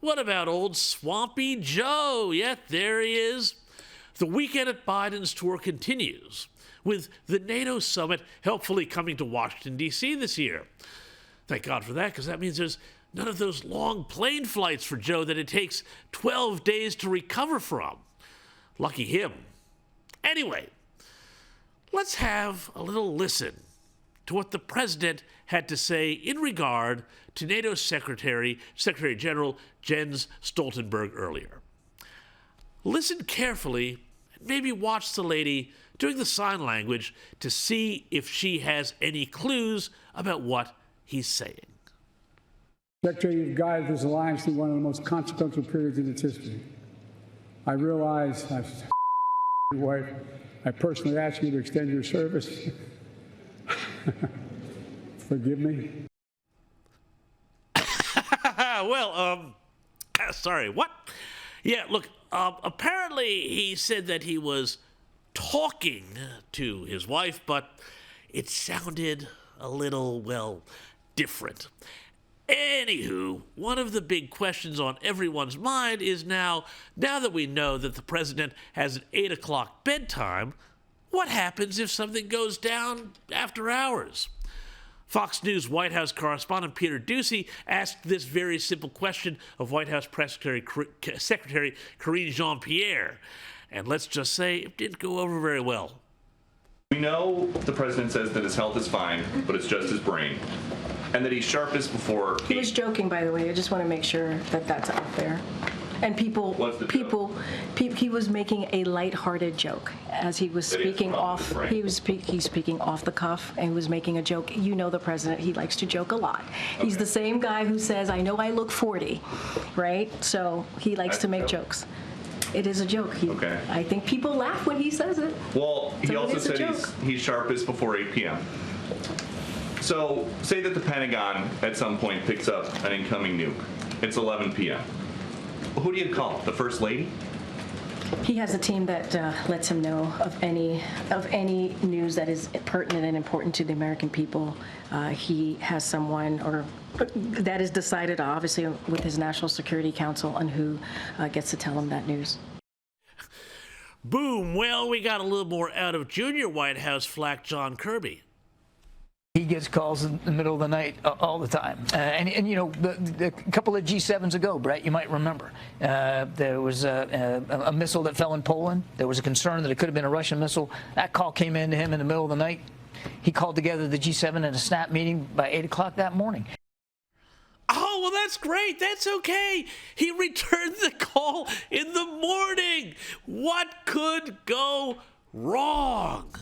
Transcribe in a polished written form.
What about old Swampy Joe? Yeah, there he is. The weekend at Biden's tour continues, with the NATO summit helpfully coming to Washington, D.C. this year. Thank God for that, because that means there's none of those long plane flights for Joe that it takes 12 days to recover from. Lucky him. Anyway, let's have a little listen to what the president had to say in regard to NATO Secretary General Jens Stoltenberg earlier. Listen carefully and maybe watch the lady doing the sign language to see if she has any clues about what he's saying. Secretary, you've guided this alliance through one of the most consequential periods in its history. I realize I've your wife. I personally ask you to extend your service. Forgive me. Sorry, what? Yeah, look, apparently he said that he was talking to his wife, but it sounded a little, well, different. Anywho, one of the big questions on everyone's mind is now that we know that the president has an 8 o'clock bedtime, what happens if something goes down after hours? Fox News White House correspondent Peter Doocy asked this very simple question of White House Press Secretary Karine Jean-Pierre. And let's just say it didn't go over very well. We know the president says that his health is fine, but it's just his brain. And that he's sharpest before... He was joking, by the way. I just want to make sure that that's out there. And he was making a lighthearted joke as he was speaking off. He's speaking off the cuff, and he was making a joke. You know the president; he likes to joke a lot. Okay. He's the same guy who says, "I know I look 40," right? So he likes to make jokes. It is a joke. Okay. I think people laugh when he says it. Well, he also said he's sharpest before 8 p.m. So say that the Pentagon at some point picks up an incoming nuke. It's 11 p.m. Who do you call? The First Lady? He has a team that lets him know of any news that is pertinent and important to the American people. He has someone, or that is decided, obviously, with his National Security Council on who gets to tell him that news. Boom. Well, we got a little more out of Junior White House flack John Kirby. He gets calls in the middle of the night all the time. And you know, a couple of G7s ago, Brett, you might remember, there was a missile that fell in Poland. There was a concern that it could have been a Russian missile. That call came in to him in the middle of the night. He called together the G7 in a snap meeting by 8 o'clock that morning. Oh, well, that's great. That's okay. He returned the call in the morning. What could go wrong?